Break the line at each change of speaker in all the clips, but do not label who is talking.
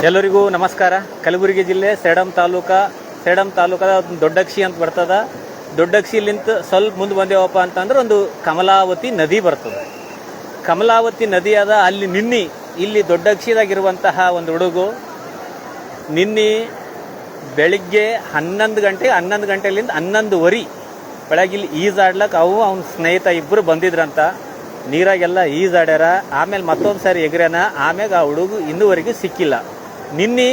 ಎಲ್ಲರಿಗೂ ನಮಸ್ಕಾರ. ಕಲಬುರಗಿ ಜಿಲ್ಲೆ ಸೇಡಂ ತಾಲೂಕದ ಒಂದು ದೊಡ್ಡಕ್ಷಿ ಅಂತ ಬರ್ತದ. ದೊಡ್ಡಕ್ಷಿಲಿಂತ ಸ್ವಲ್ಪ ಮುಂದೆ ಬಂದೇವಪ್ಪ ಅಂತಂದ್ರೆ ಒಂದು ಕಮಲಾವತಿ ನದಿ ಬರ್ತದೆ. ಕಮಲಾವತಿ ನದಿ ಅದ. ಅಲ್ಲಿ ಇಲ್ಲಿ ದೊಡ್ಡಕ್ಷಿದಾಗಿರುವಂತಹ ಒಂದು ಹುಡುಗು ನಿನ್ನೆ ಬೆಳಿಗ್ಗೆ 11 ಗಂಟೆಲಿಂದ 11:15 ಬೆಳಗ್ಗೆ ಇಲ್ಲಿ ಈಜಾಡ್ಲಕ್ಕೆ ಅವನ ಸ್ನೇಹಿತ ಇಬ್ಬರು ಬಂದಿದ್ರಂತ. ನೀರಾಗೆಲ್ಲ ಈಜಾಡ್ಯಾರ. ಆಮೇಲೆ ಮತ್ತೊಂದು ಸಾರಿ ಎಗ್ರ್ಯಾನ. ಆಮ್ಯಾಗ ಆ ಹುಡುಗು ಇನ್ನೂವರೆಗೂ ಸಿಕ್ಕಿಲ್ಲ. ನಿನ್ನೆ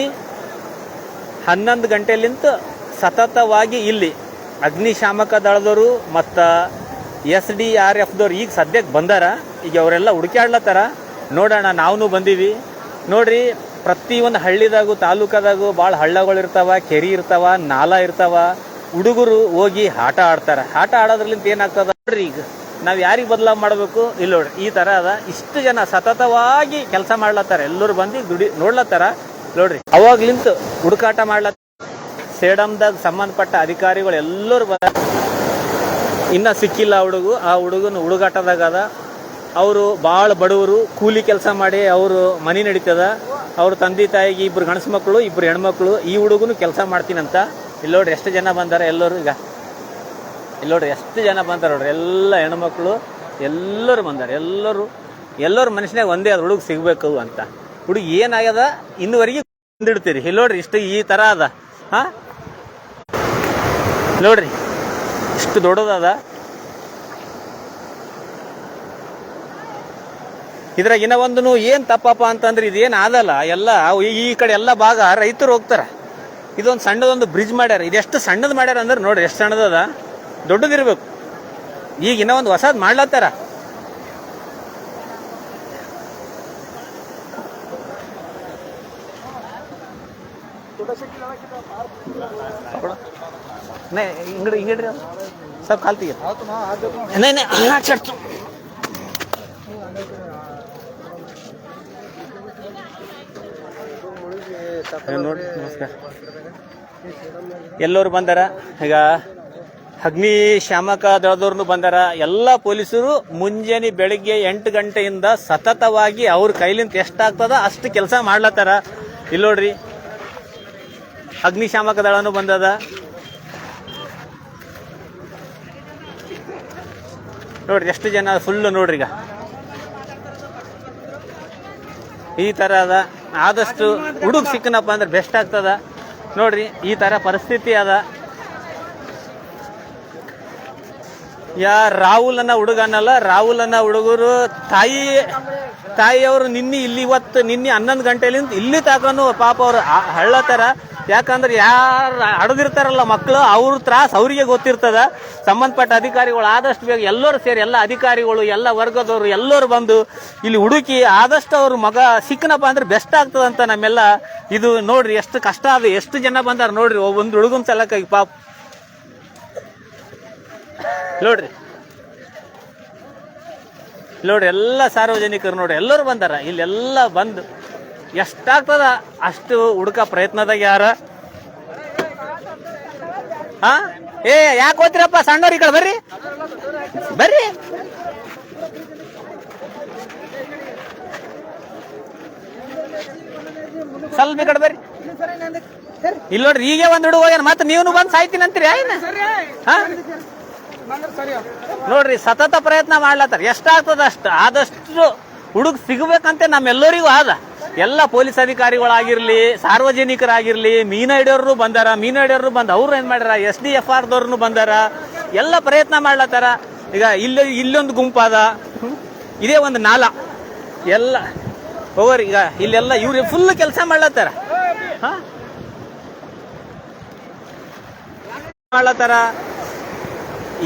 11 ಗಂಟೆಲಿಂತ ಸತತವಾಗಿ ಇಲ್ಲಿ ಅಗ್ನಿಶಾಮಕ ದಳದವರು ಮತ್ತು SDRFದವ್ರು ಈಗ ಸದ್ಯಕ್ಕೆ ಬಂದಾರ. ಈಗ ಅವರೆಲ್ಲ ಹುಡುಕ್ಯಾಡ್ಲತ್ತಾರ. ನೋಡೋಣ, ನಾವು ಬಂದೀವಿ. ನೋಡ್ರಿ, ಪ್ರತಿಯೊಂದು ಹಳ್ಳಿದಾಗೂ ತಾಲೂಕದಾಗೂ ಭಾಳ ಹಳ್ಳಗಳಿರ್ತಾವ, ಕೆರಿ ಇರ್ತಾವ, ನಾಲ ಇರ್ತಾವ. ಹುಡುಗರು ಹೋಗಿ ಆಟ ಆಡ್ತಾರೆ. ಆಟ ಆಡೋದ್ರಲ್ಲಿಂತ ಏನಾಗ್ತದ ನೋಡ್ರಿ, ಈಗ ನಾವು ಯಾರಿಗೆ ಬದಲಾವ್ ಮಾಡಬೇಕು ಇಲ್ಲಿ ನೋಡ್ರಿ. ಈ ಥರ ಅದ. ಇಷ್ಟು ಜನ ಸತತವಾಗಿ ಕೆಲಸ ಮಾಡ್ಲತ್ತಾರ. ಎಲ್ಲರೂ ಬಂದು ನೋಡ್ಲತ್ತಾರ ನೋಡ್ರಿ. ಅವಾಗ್ಲಿಂತ ಹುಡುಕಾಟ ಮಾಡ್ಲತ್ತಾರ. ಸೇಡಂದಾಗ ಸಂಬಂಧಪಟ್ಟ ಅಧಿಕಾರಿಗಳು ಎಲ್ಲರೂ ಇನ್ನೂ ಸಿಕ್ಕಿಲ್ಲ ಆ ಹುಡುಗನ ಹುಡುಗಾಟದಾಗ ಅದ. ಅವರು ಭಾಳ ಬಡವರು, ಕೂಲಿ ಕೆಲಸ ಮಾಡಿ ಅವರು ಮನೆ ನಡೀತದ. ಅವ್ರ ತಂದೆ ತಾಯಿಗೆ 2 ಗಂಡಸು ಮಕ್ಕಳು, 2 ಹೆಣ್ಮಕ್ಳು. ಈ ಹುಡುಗನು ಕೆಲಸ ಮಾಡ್ತೀನಂತ. ಇಲ್ಲಿ ನೋಡ್ರಿ ಎಷ್ಟು ಜನ ಬಂದಾರ ಎಲ್ಲರೂ. ಈಗ ಇಲ್ಲಿ ನೋಡ್ರಿ ಎಷ್ಟು ಜನ ಬಂದಾರ ನೋಡ್ರಿ. ಎಲ್ಲ ಹೆಣ್ಮಕ್ಳು ಎಲ್ಲರೂ ಬಂದಾರ. ಎಲ್ಲರೂ ಮನುಷ್ಯನಾಗ ಒಂದೇ ಅದು ಹುಡುಗ ಸಿಗ್ಬೇಕು ಅಂತ. ಹುಡುಗ ಏನಾಗ್ಯದ ಇನ್ನುವರೆಗೆ ಬಂದಿಡ್ತೀರಿ. ಇಲ್ಲಿ ನೋಡ್ರಿ ಇಷ್ಟು ಈ ಥರ ಅದ. ನೋಡ್ರಿ ಇಷ್ಟು ದೊಡ್ಡದದ. ಇದ್ರಾಗ ಇನ್ನೂ ಒಂದು ಏನು ತಪ್ಪಪ್ಪ ಅಂತಂದ್ರೆ ಇದೇನು ಆದಲ್ಲ, ಎಲ್ಲ ಈ ಕಡೆ ಎಲ್ಲ ಭಾಗ ರೈತರು ಹೋಗ್ತಾರ. ಇದೊಂದು ಸಣ್ಣದೊಂದು ಬ್ರಿಡ್ಜ್ ಮಾಡ್ಯಾರ. ಇದೆಷ್ಟು ಸಣ್ಣದು ಮಾಡ್ಯಾರ ಅಂದ್ರೆ ನೋಡ್ರಿ ಎಷ್ಟು ಸಣ್ಣದದ. ದೊಡ್ಡದಿರ್ಬೇಕು. ಈಗ ಇನ್ನೂ ಒಂದು ಹೊಸದು ಮಾಡ್ಲತ್ತಾರ. ಹಿಂಗಡ್ರಿ ಸ್ವಲ್ಪ ಕಾಲ್ತಿಗೆ ನೋಡಿ. ನಮಸ್ಕಾರ. ಎಲ್ಲರೂ ಬಂದಾರ. ಈಗ ಅಗ್ನಿಶಾಮಕ ದಳದವ್ರನ್ನು ಬಂದಾರ. ಎಲ್ಲ ಪೊಲೀಸರು ಮುಂಜಾನೆ ಬೆಳಿಗ್ಗೆ 8 ಗಂಟೆಯಿಂದ ಸತತವಾಗಿ ಅವ್ರ ಕೈಲಿಂದ ಎಷ್ಟಾಗ್ತದ ಅಷ್ಟು ಕೆಲಸ ಮಾಡ್ಲತ್ತಾರ. ಇಲ್ಲಿ ನೋಡ್ರಿ ಅಗ್ನಿಶಾಮಕ ದಳನೂ ಬಂದದ. ನೋಡ್ರಿ ಎಷ್ಟು ಜನ ಫುಲ್ ನೋಡ್ರಿ. ಈಗ ಈ ಥರ ಅದ. ಆದಷ್ಟು ಹುಡುಗ ಸಿಕ್ಕನಪ್ಪ ಅಂದ್ರೆ ಬೆಸ್ಟ್ ಆಗ್ತದ. ನೋಡ್ರಿ ಈ ಥರ ಪರಿಸ್ಥಿತಿ ಅದ. ರಾಹುಲ್ ಅನ್ನೋ ಹುಡುಗನಲ್ಲ, ರಾಹುಲ್ ಅನ್ನೋ ಹುಡುಗರು ತಾಯಿಯವರು ನಿನ್ನೆ 11 ಗಂಟೆಲಿಂದ ಇಲ್ಲಿ ತಾಕನು ಪಾಪ ಅವ್ರು ಹಳ್ಳತ್ತಾರ. ಯಾಕಂದ್ರೆ ಯಾರು ಹಡದಿರ್ತಾರಲ್ಲ ಮಕ್ಕಳು, ಅವ್ರ ತ್ರಾಸ ಅವ್ರಿಗೆ ಗೊತ್ತಿರ್ತದ. ಸಂಬಂಧಪಟ್ಟ ಅಧಿಕಾರಿಗಳು ಆದಷ್ಟು ಬೇಗ ಎಲ್ಲರೂ ಸೇರಿ, ಎಲ್ಲ ಅಧಿಕಾರಿಗಳು, ಎಲ್ಲ ವರ್ಗದವರು ಎಲ್ಲರೂ ಬಂದು ಇಲ್ಲಿ ಹುಡುಕಿ ಆದಷ್ಟು ಅವ್ರ ಮಗ ಸಿಕ್ಕನಪ್ಪ ಅಂದ್ರೆ ಬೆಸ್ಟ್ ಆಗ್ತದಂತ ನಮ್ಮೆಲ್ಲ ಇದು. ನೋಡ್ರಿ ಎಷ್ಟು ಕಷ್ಟ ಅದು. ಎಷ್ಟು ಜನ ಬಂದಾರ ನೋಡ್ರಿ ಒಂದು ಹುಡುಗನ ಸಲಕ್ಕಾಗಿ ಪಾಪ. ನೋಡ್ರಿ ಎಲ್ಲ ಸಾರ್ವಜನಿಕರು ನೋಡ್ರಿ ಎಲ್ಲರೂ ಬಂದಾರ. ಇಲ್ಲೆಲ್ಲ ಬಂದು ಎಷ್ಟಾಗ್ತದ ಅಷ್ಟು ಹುಡುಕ ಪ್ರಯತ್ನದಾಗ ಯಾರ. ಯಾಕೆ ಹೋಗ್ತೀರಪ್ಪ ಸಣ್ಣವ್ರ? ಈ ಕಡೆ ಬರ್ರಿ. ಸ್ವಲ್ಪ ಈ ಕಡೆ ಬರ್ರಿ. ಇಲ್ಲಿ ನೋಡ್ರಿ ಈಗ ಒಂದ್ ಹುಡುಗ ಹೋಗ್ಯಾನ. ಮತ್ತೆ ನೀವು ಬಂದು ಸಾಯ್ತೀನಿ ಅಂತೀರಿ. ನೋಡ್ರಿ ಸತತ ಪ್ರಯತ್ನ ಮಾಡ್ಲತ್ತಾರ. ಎಷ್ಟಾಗ್ತದ ಅಷ್ಟು ಆದಷ್ಟು ಹುಡುಗ ಸಿಗಬೇಕಂತೆ ನಮ್ಮೆಲ್ಲರಿಗೂ ಆದ. ಎಲ್ಲ ಪೊಲೀಸ್ ಅಧಿಕಾರಿಗಳಾಗಿರ್ಲಿ, ಸಾರ್ವಜನಿಕರಾಗಿರ್ಲಿ, ಮೀನು ಹಿಡಿಯೋರು ಬಂದಾರ. ಬಂದು ಅವ್ರು ಏನ್ ಮಾಡ್ಯಾರ, SDFRದವ್ರನ್ನು ಬಂದಾರ. ಎಲ್ಲ ಪ್ರಯತ್ನ ಮಾಡ್ಲತ್ತಾರ. ಈಗ ಇಲ್ಲೊಂದು ಗುಂಪಾದ. ಇದೇ ಒಂದು ನಾಲ ಎಲ್ಲ ಹೋಗೋರಿ. ಈಗ ಇಲ್ಲೆಲ್ಲ ಇವ್ರು ಫುಲ್ ಕೆಲಸ ಮಾಡ್ಲತ್ತಾರ.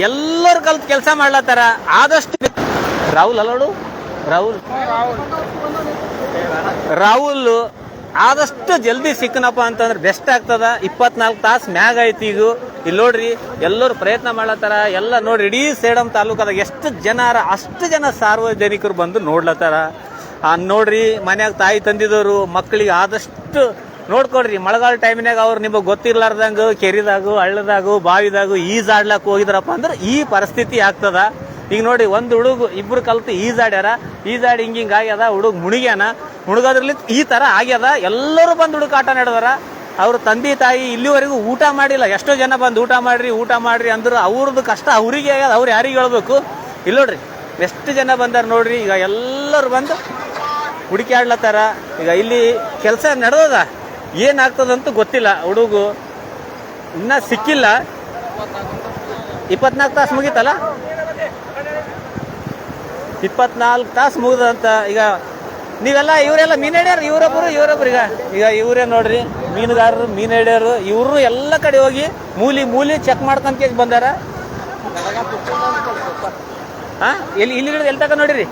ಎಲ್ಲರೂ ಕಲ್ತು ಕೆಲಸ ಮಾಡ್ಲತ್ತಾರ. ಆದಷ್ಟು ರಾಹುಲ್ ಅಲ್ಲೋಡು ರಾಹುಲ್ ಆದಷ್ಟು ಜಲ್ದಿ ಸಿಕ್ಕನಪ್ಪ ಅಂತಂದ್ರೆ ಬೆಸ್ಟ್ ಆಗ್ತದ. 24 ತಾಸು ಮ್ಯಾಗ ಐತಿ ಈಗ. ಇಲ್ಲಿ ನೋಡ್ರಿ ಎಲ್ಲರೂ ಪ್ರಯತ್ನ ಮಾಡ್ಲತ್ತಾರ. ಎಲ್ಲ ನೋಡ್ರಿ ಇಡೀ ಸೇಡಂ ತಾಲೂಕದಾಗ ಎಷ್ಟು ಜನ ಅಷ್ಟು ಜನ ಸಾರ್ವಜನಿಕರು ಬಂದು ನೋಡ್ಲತ್ತಾರ. ನೋಡ್ರಿ ಮನ್ಯಾಗ ತಾಯಿ ತಂದಿದವರು ಮಕ್ಕಳಿಗೆ ಆದಷ್ಟು ನೋಡ್ಕೊಡ್ರಿ. ಮಳೆಗಾಲ ಟೈಮಿನಾಗ ಅವ್ರು ನಿಮಗೆ ಗೊತ್ತಿರ್ಲಾರ್ದಂಗ ಕೆರಿದಾಗು, ಹಳ್ಳದಾಗು, ಬಾವಿದಾಗು ಈಜಾಡ್ಲಕ್ ಹೋಗಿದ್ರಪ್ಪ ಅಂದ್ರೆ ಈ ಪರಿಸ್ಥಿತಿ ಆಗ್ತದ. ಈಗ ನೋಡಿ ಒಂದು ಹುಡುಗ ಇಬ್ರು ಕಲ್ತು ಈಜಾಡ್ಯಾರ, ಈಜಾಡಿ ಹಿಂಗಿಂಗ್ ಆಗ್ಯದ, ಹುಡುಗ ಮುಳುಗ್ಯಾನ, ಮುಳುಗೋದ್ರಲ್ಲಿ ಈ ತರ ಆಗ್ಯದ. ಎಲ್ಲರೂ ಬಂದು ಹುಡುಕಾಟ ನಡೆದಾರ. ಅವ್ರ ತಂದೆ ತಾಯಿ ಇಲ್ಲಿವರೆಗೂ ಊಟ ಮಾಡಿಲ್ಲ. ಎಷ್ಟೋ ಜನ ಬಂದು ಊಟ ಮಾಡ್ರಿ ಅಂದ್ರು ಅವ್ರದ್ದು ಕಷ್ಟ ಅವ್ರಿಗೆ ಆಗ್ಯದ, ಅವ್ರು ಯಾರಿಗೆ ಹೇಳ್ಬೇಕು? ಇಲ್ಲ ನೋಡ್ರಿ ಎಷ್ಟು ಜನ ಬಂದಾರ ನೋಡ್ರಿ. ಈಗ ಎಲ್ಲರೂ ಬಂದು ಹುಡುಕಾಡ್ಲತ್ತಾರ. ಈಗ ಇಲ್ಲಿ ಕೆಲಸ ನಡೆದದ, ಏನಾಗ್ತದಂತೂ ಗೊತ್ತಿಲ್ಲ. ಹುಡುಗು ಇನ್ನ ಸಿಕ್ಕಿಲ್ಲ. 24 ತಾಸು ಮುಗೀತಲ್ಲ, 24 ತಾಸು ಮುಗಿದಂತ. ಈಗ ನೀವೆಲ್ಲ ಇವರೆಲ್ಲ ಮೀನು ಹಿಡಿಯಾರ, ಇವರೊಬ್ಬರು ಈಗ ಇವರೇ ನೋಡ್ರಿ ಮೀನುಗಾರರು, ಮೀನು ಹಿಡಿಯೋರು. ಇವರು ಎಲ್ಲ ಕಡೆ ಹೋಗಿ ಮೂಲಿ ಚೆಕ್ ಮಾಡ್ಕೊಂತ ಬಂದಾರ. ಇಲ್ಲಿ ಎಲ್ಲಿ ತಕ ನೋಡಿರಿ,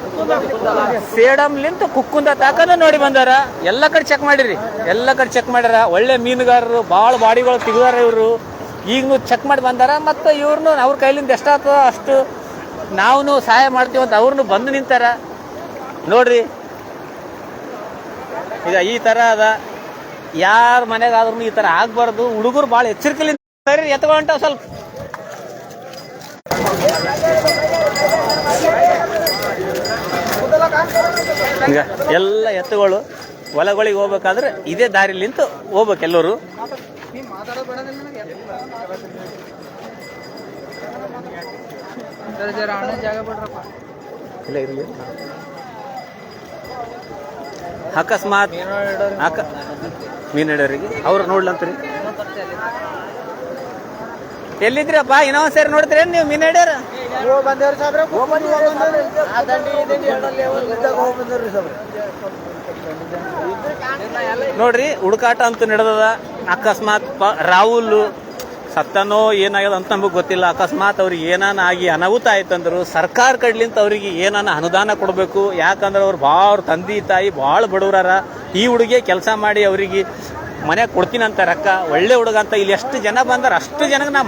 ಸೇಡಂಲಿಂತ ಕುಕ್ಕುಂದ ತಾಕನ ನೋಡಿ ಬಂದಾರ. ಎಲ್ಲ ಕಡೆ ಚೆಕ್ ಮಾಡಿರಿ, ಎಲ್ಲ ಕಡೆ ಚೆಕ್ ಮಾಡ್ಯಾರ. ಒಳ್ಳೆ ಮೀನುಗಾರರು, ಭಾಳ ಬಾಡಿಗಳು ತೆಗ್ದಾರ ಇವರು. ಈಗನು ಚೆಕ್ ಮಾಡಿ ಬಂದಾರ. ಮತ್ತು ಇವ್ರನ್ನು ಅವ್ರ ಕೈಲಿಂದ ಎಷ್ಟಾಗ್ತದೋ ಅಷ್ಟು ನಾವು ಸಹಾಯ ಮಾಡ್ತೀವಿ ಅಂತ ಅವ್ರನ್ನು ಬಂದು ನಿಂತಾರ ನೋಡ್ರಿ. ಈಗ ಈ ಥರ ಅದ, ಯಾರ ಮನೆಗಾದ್ರೂ ಈ ಥರ ಆಗ್ಬಾರ್ದು. ಹುಡುಗರು ಭಾಳ ಎಚ್ಚರಿಕೆಲಿಂದ ಎತ್ಕೊಂಡ ಸ್ವಲ್ಪ ಈಗ ಎಲ್ಲ ಎತ್ತುಗಳು ಹೊಲಗಳಿಗೆ ಹೋಗ್ಬೇಕಾದ್ರೆ ಇದೇ ದಾರಿಲಿಂತ ಹೋಗ್ಬೇಕು ಎಲ್ಲರೂ. ಅಕಸ್ಮಾತ್ ಮೀನು ಹಿಡಿಯೋರಿಗೆ ಅವ್ರು ನೋಡ್ಲಂತ್ರಿ. ಎಲ್ಲಿದ್ರಪ್ಪ? ಇನ್ನೊಂದ್ ಸೇರಿ ನೋಡ್ತೀರೇನು ನೀವು ಮೀನು ಹಿಡಿಯೋರು? ನೋಡ್ರಿ ಹುಡುಕಾಟ ಅಂತೂ ನಡೆದದ. ಅಕಸ್ಮಾತ್ ರಾಹುಲ್ ಸತ್ತನೋ ಏನಾಗ್ಯದ ಅಂತ ನಮಗೆ ಗೊತ್ತಿಲ್ಲ. ಅಕಸ್ಮಾತ್ ಅವ್ರಿಗೆ ಏನಾನ ಆಗಿ ಅನಾಹುತ ಆಯ್ತಂದ್ರು ಸರ್ಕಾರ ಕಡ್ಲಿಂತ ಅವ್ರಿಗೆ ಏನಾನ ಅನುದಾನ ಕೊಡಬೇಕು. ಯಾಕಂದ್ರೆ ಅವ್ರು ಅವ್ರ ತಂದೆ ತಾಯಿ ಭಾಳ ಬಡವರಾರ. ಈ ಹುಡುಗಿ ಕೆಲಸ ಮಾಡಿ ಅವರಿಗೆ ಮನೆ ಕೊಡ್ತೀನಿ ಅಂತ ರೊಕ್ಕ. ಒಳ್ಳೆ ಹುಡುಗ ಅಂತ. ಇಲ್ಲಿ ಎಷ್ಟು ಜನ ಬಂದಾರ ಅಷ್ಟು ಜನಕ್ಕೆ ನಾ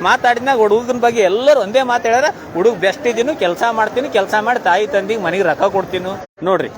ಮಾತಾಡಿದ್ನಾಗ ಹುಡುಗನ ಬಗ್ಗೆ ಎಲ್ಲರೂ ಒಂದೇ ಮಾತಾಡ್ಯಾರ. ಹುಡುಗ ಬೆಸ್ಟ್ ಇದೀನಿ, ಕೆಲಸ ಮಾಡ್ತೀನಿ, ಕೆಲಸ ಮಾಡಿ ತಾಯಿ ತಂದಿಗೆ ಮನೆಗೆ ರೊಕ್ಕ ಕೊಡ್ತೀನಿ ನೋಡ್ರಿ.